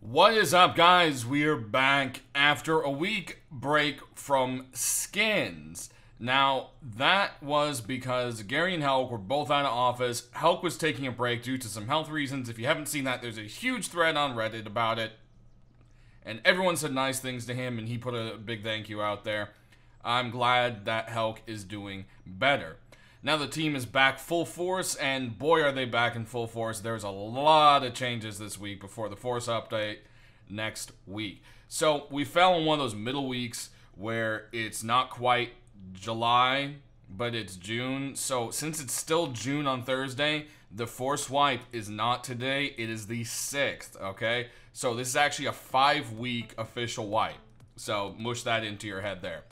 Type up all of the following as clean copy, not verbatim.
What is up, guys? We're back after a week break from skins. Now, that was because Gary and Helk were both out of office. Helk was taking a break due to some health reasons. If you haven't seen that, there's a huge thread on Reddit about it. And everyone said nice things to him, and he put a big thank you out there. I'm glad that Helk is doing better. Now the team is back full force, and boy are they back in full force. There's a lot of changes this week before the Force update next week. So we fell in one of those middle weeks where it's not quite July, but it's June. So since it's still June on Thursday, the Force wipe is not today, it is the 6th, okay? So this is actually a 5-week official wipe. So mush that into your head there.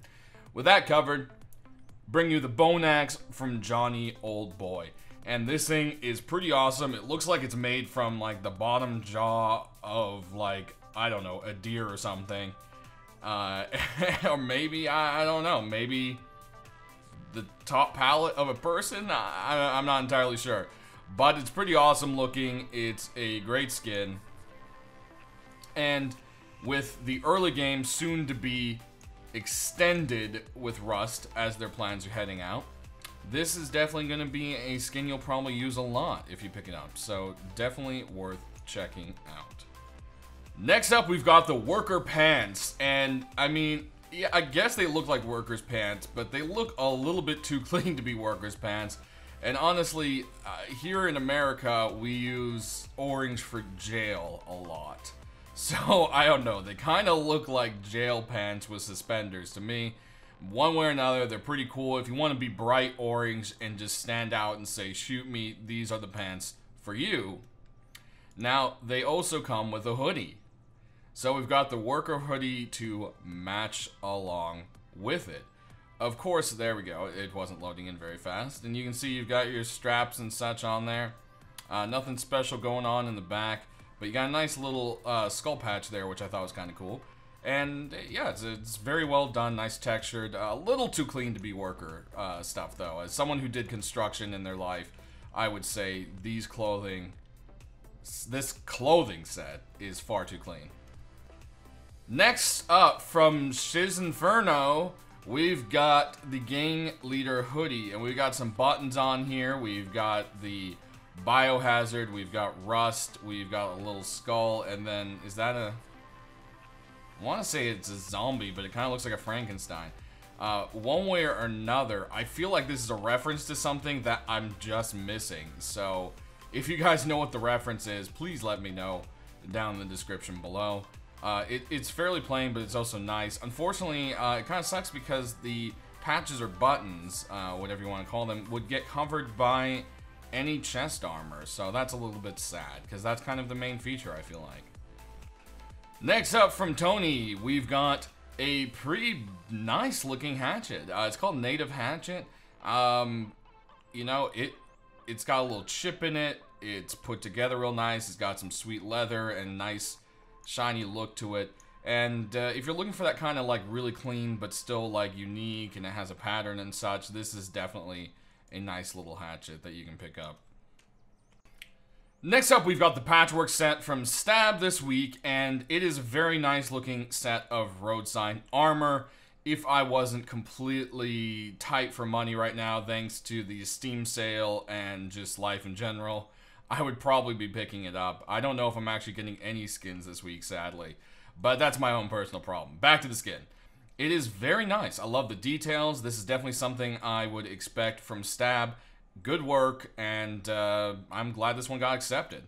With that covered, bring you the Bone Axe from Johnny Old Boy. And this thing is pretty awesome. It looks like it's made from like the bottom jaw of like, I don't know, a deer or something. Or maybe, I don't know, maybe the top palate of a person? I'm not entirely sure. But it's pretty awesome looking. It's a great skin. And with the early game soon to be extended with Rust as their plans are heading out, this is definitely going to be a skin you'll probably use a lot if you pick it up, so definitely worth checking out. Next up, we've got the worker pants, and I mean, yeah, I guess they look like workers pants, but they look a little bit too clean to be workers pants. And honestly, here in America, we use orange for jail a lot. So, I don't know, they kind of look like jail pants with suspenders to me. One way or another, they're pretty cool. If you want to be bright orange and just stand out and say, shoot me, these are the pants for you. Now, they also come with a hoodie. So we've got the worker hoodie to match along with it. Of course, there we go. It wasn't loading in very fast. And you can see you've got your straps and such on there. Nothing special going on in the back. But you got a nice little skull patch there, which I thought was kind of cool. And yeah, it's very well done, nice textured. A little too clean to be worker stuff, though. As someone who did construction in their life, I would say this clothing set is far too clean. Next up, from Shiz Inferno, we've got the gang leader hoodie, and we've got some buttons on here. We've got the biohazard, we've got rust, we've got a little skull, and then is that a, I want to say it's a zombie, but it kind of looks like a Frankenstein. One way or another, I feel like this is a reference to something that I'm just missing. So if you guys know what the reference is, please let me know down in the description below. It's fairly plain, but it's also nice. Unfortunately, it kind of sucks because the patches or buttons, whatever you want to call them, would get covered by any chest armor. So that's a little bit sad, because that's kind of the main feature, I feel like. Next up from Tony, we've got a pretty nice looking hatchet. It's called Native Hatchet. You know, it's got a little chip in it. It's put together real nice. It's got some sweet leather and nice shiny look to it. And if you're looking for that kind of like really clean but still like unique and it has a pattern and such, this is definitely a nice little hatchet that you can pick up. Next up, we've got the Patchwork set from Stab this week, and it is a very nice looking set of road sign armor. If I wasn't completely tight for money right now, thanks to the Steam sale and just life in general, I would probably be picking it up. I don't know if I'm actually getting any skins this week, sadly, but that's my own personal problem. Back to the skin. It is very nice. I love the details. This is definitely something I would expect from Stab. Good work, and I'm glad this one got accepted.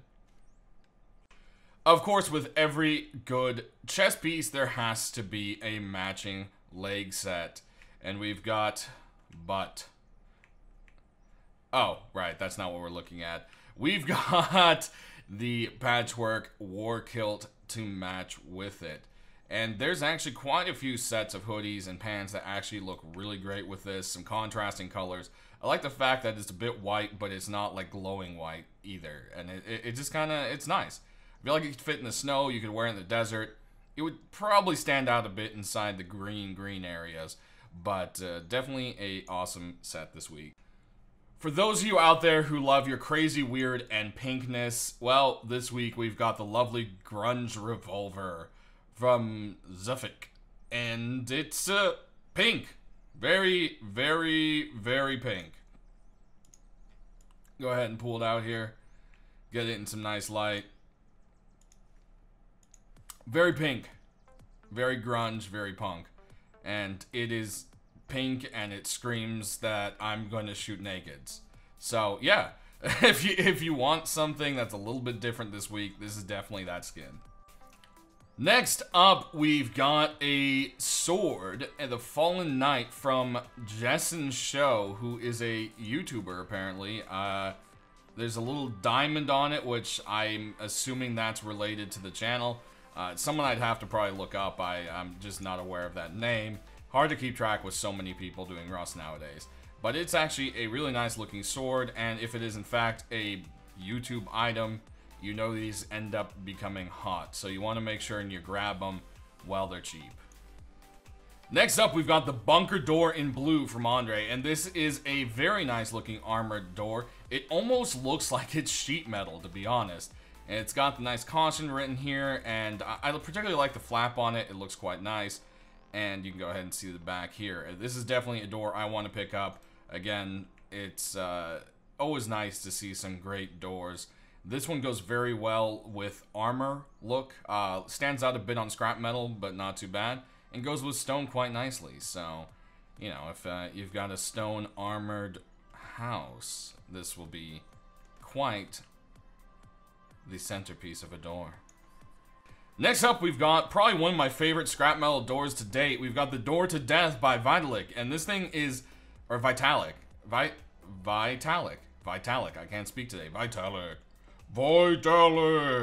Of course, with every good chest piece, there has to be a matching leg set. And we've got butt. Oh, right, that's not what we're looking at. We've got the Patchwork war kilt to match with it. And there's actually quite a few sets of hoodies and pants that actually look really great with this. Some contrasting colors. I like the fact that it's a bit white, but it's not like glowing white either. And it just kind of, it's nice. I feel like it could fit in the snow, you could wear it in the desert. It would probably stand out a bit inside the green areas. But definitely a awesome set this week. For those of you out there who love your crazy, weird, and pinkness, well, this week we've got the lovely Grunge Revolver from Zufik. And it's pink. Very, very, very pink. Go ahead and pull it out here. Get it in some nice light. Very pink. Very grunge, very punk. And it is pink, and it screams that I'm going to shoot nakeds. So yeah, if you want something that's a little bit different this week, this is definitely that skin. Next up, we've got a sword, the Fallen Knight from Jessen's Show, who is a YouTuber apparently. There's a little diamond on it, which I'm assuming that's related to the channel. Someone I'd have to probably look up. I'm just not aware of that name. Hard to keep track with so many people doing Rust nowadays. But it's actually a really nice looking sword, and if it is in fact a YouTube item, you know these end up becoming hot. So you want to make sure and you grab them while they're cheap. Next up, we've got the Bunker Door in blue from Andre, and this is a very nice looking armored door. It almost looks like it's sheet metal, to be honest. And it's got the nice caution written here, and I particularly like the flap on it. It looks quite nice. And you can go ahead and see the back here. This is definitely a door I want to pick up. Again, it's always nice to see some great doors. This one goes very well with armor look. Stands out a bit on scrap metal, but not too bad. And goes with stone quite nicely. So, you know, if you've got a stone armored house, this will be quite the centerpiece of a door. Next up, we've got probably one of my favorite scrap metal doors to date. We've got the Door to Death by Vitalik, and this thing is, or Vitalik, Vitalik, I can't speak today, Vitalik,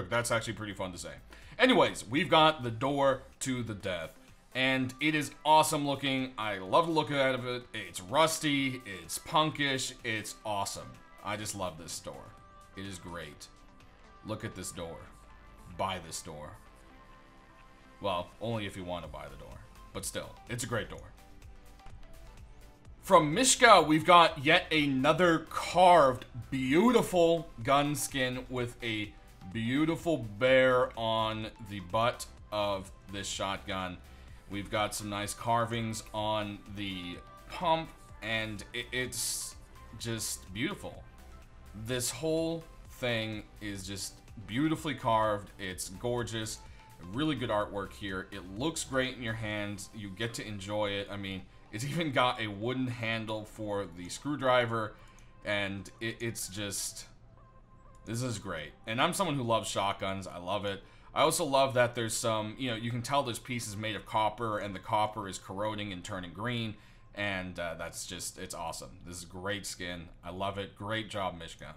that's actually pretty fun to say. Anyways, we've got the Door to the Death, and it is awesome looking. I love the look out of it. It's rusty, it's punkish, it's awesome. I just love this door. It is great. Look at this door. Buy this door. Well, only if you want to buy the door. But still, it's a great door. From Mishka, we've got yet another carved, beautiful gun skin with a beautiful bear on the butt of this shotgun. We've got some nice carvings on the pump, and it's just beautiful. This whole thing is just beautifully carved. It's gorgeous. Really good artwork here. It looks great in your hands. You get to enjoy it. I mean, it's even got a wooden handle for the screwdriver, and it's just, this is great. And I'm someone who loves shotguns. I love it. I also love that there's some, you know, you can tell there's pieces made of copper, and the copper is corroding and turning green, and that's just, it's awesome. This is great skin. I love it. Great job, Mishka.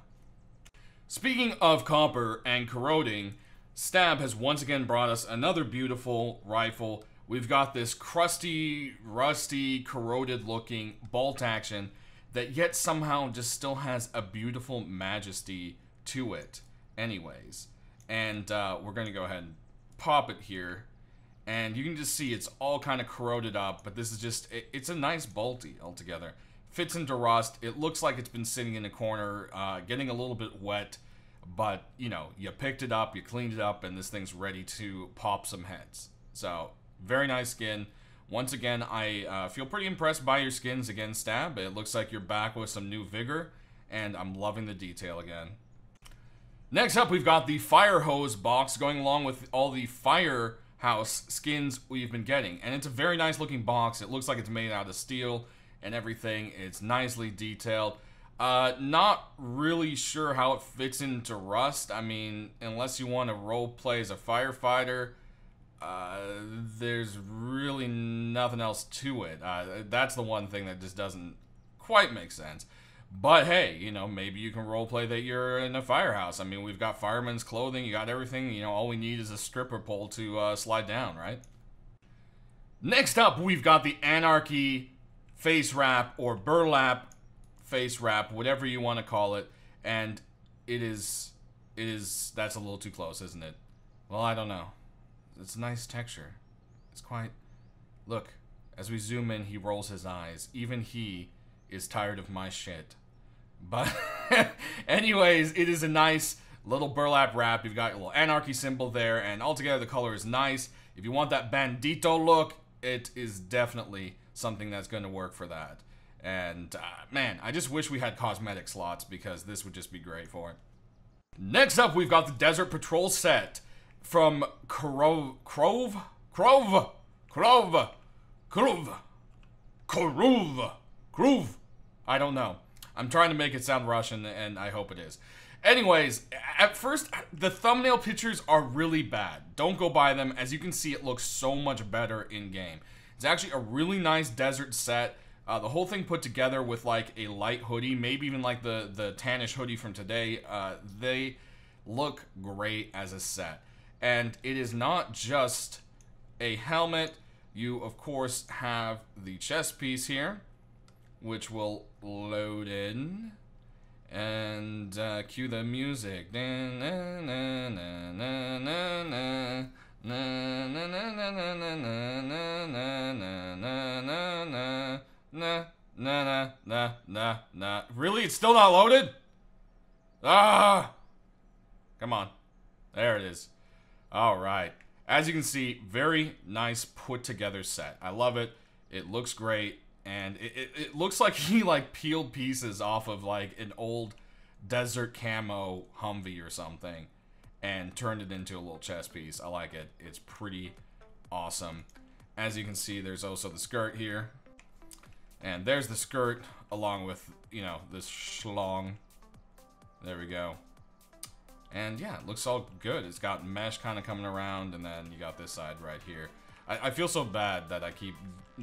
Speaking of copper and corroding, Stab has once again brought us another beautiful rifle. We've got this crusty, rusty, corroded looking bolt action that yet somehow just still has a beautiful majesty to it anyways. And we're going to go ahead and pop it here. And you can just see it's all kind of corroded up, but this is just, it's a nice bolty altogether. Fits into rust. It looks like it's been sitting in a corner, getting a little bit wet. But, you know, you picked it up, you cleaned it up, and this thing's ready to pop some heads. So, very nice skin. Once again, I feel pretty impressed by your skins again, Stab. It looks like you're back with some new vigor, and I'm loving the detail again. Next up, we've got the Fire Hose box going along with all the Firehouse skins we've been getting. And it's a very nice looking box. It looks like it's made out of steel and everything. It's nicely detailed. Not really sure how it fits into Rust. I mean, unless you want to role play as a firefighter, there's really nothing else to it. That's the one thing that just doesn't quite make sense. But hey, you know, maybe you can role play that you're in a firehouse. I mean, we've got fireman's clothing, you got everything. You know, all we need is a stripper pole to slide down, right? Next up, we've got the Anarchy face wrap or burlap face wrap, whatever you want to call it, and that's a little too close, isn't it? Well, I don't know. It's a nice texture. It's quite, look, As we zoom in, he rolls his eyes. Even he is tired of my shit. But anyways, it is a nice little burlap wrap. You've got a little anarchy symbol there, and altogether the color is nice. If you want that bandito look, it is definitely something that's going to work for that. And man, I just wish we had cosmetic slots, because this would just be great for it. Next up, we've got the Desert Patrol set from Krov. I don't know. I'm trying to make it sound Russian, and I hope it is. Anyways, at first, the thumbnail pictures are really bad. Don't go buy them. As you can see, it looks so much better in-game. It's actually a really nice desert set. The whole thing put together with like a light hoodie, maybe even like the tannish hoodie from today. They look great as a set. And it is not just a helmet. You, of course, have the chest piece here, which will load in. And cue the music. Really? It's still not loaded? Ah! Come on. There it is. Alright. As you can see, very nice put together set. I love it. It looks great. And it looks like he like peeled pieces off of like an old desert camo Humvee or something and turned it into a little chest piece. I like it. It's pretty awesome. As you can see, there's also the skirt here. And there's the skirt along with, you know, this schlong. There we go. And yeah, it looks all good. It's got mesh kind of coming around, and then you got this side right here. I feel so bad that I keep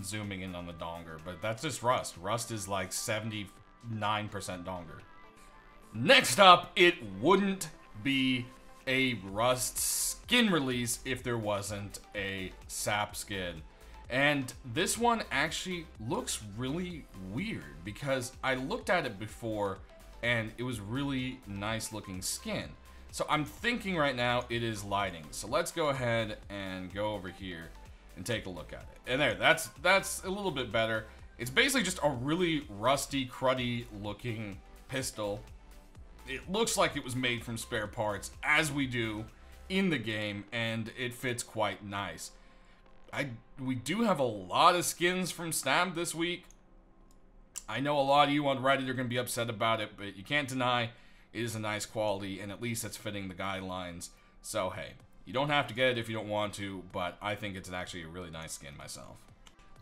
zooming in on the donger, but that's just Rust. Rust is like 79% donger. Next up, it wouldn't be a Rust skin release if there wasn't a sap skin. And this one actually looks really weird, because I looked at it before and it was really nice looking skin. So I'm thinking right now it is lighting. So let's go ahead and go over here and take a look at it. And there, that's a little bit better. It's basically just a really rusty, cruddy looking pistol. It looks like it was made from spare parts, as we do in the game, and it fits quite nice. We do have a lot of skins from Stab this week. I know a lot of you on Reddit are going to be upset about it, but you can't deny it is a nice quality, and at least it's fitting the guidelines. So hey, you don't have to get it if you don't want to, but I think it's actually a really nice skin myself.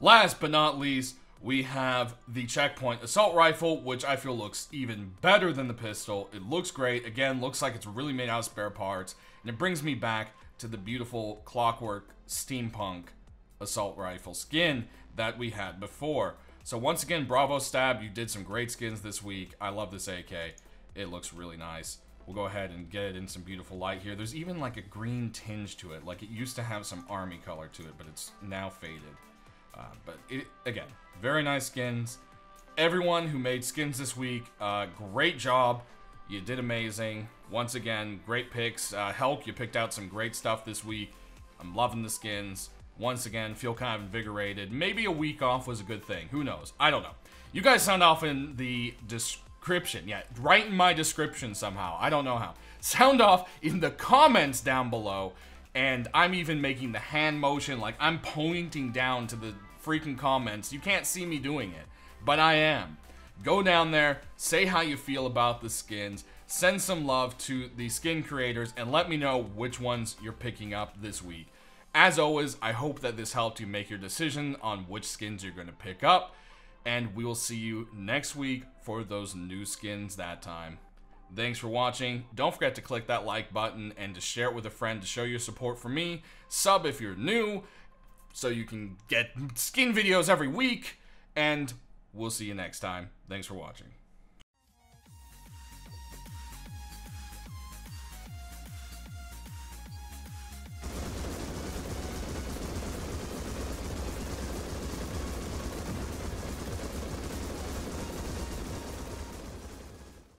Last but not least, we have the Checkpoint Assault Rifle, which I feel looks even better than the pistol. It looks great. Again, looks like it's really made out of spare parts, and it brings me back to the beautiful clockwork steampunk assault rifle skin that we had before. So once again, bravo Stab, you did some great skins this week. I love this AK. It looks really nice. We'll go ahead and get it in some beautiful light here. There's even like a green tinge to it. Like it used to have some army color to it, but it's now faded. But again, very nice skins. Everyone who made skins this week, great job. You did amazing. Once again, great picks. Helk, you picked out some great stuff this week. I'm loving the skins. Once again, feel kind of invigorated. Maybe a week off was a good thing. Who knows? I don't know. You guys sound off in the description. Yeah, write in my description somehow. I don't know how. Sound off in the comments down below. And I'm even making the hand motion, like I'm pointing down to the freaking comments. You can't see me doing it, but I am. Go down there, say how you feel about the skins, send some love to the skin creators, and let me know which ones you're picking up this week. As always, I hope that this helped you make your decision on which skins you're going to pick up, and we will see you next week for those new skins that time. Thanks for watching. Don't forget to click that like button and to share it with a friend to show your support for me. Sub if you're new so you can get skin videos every week. And we'll see you next time. Thanks for watching.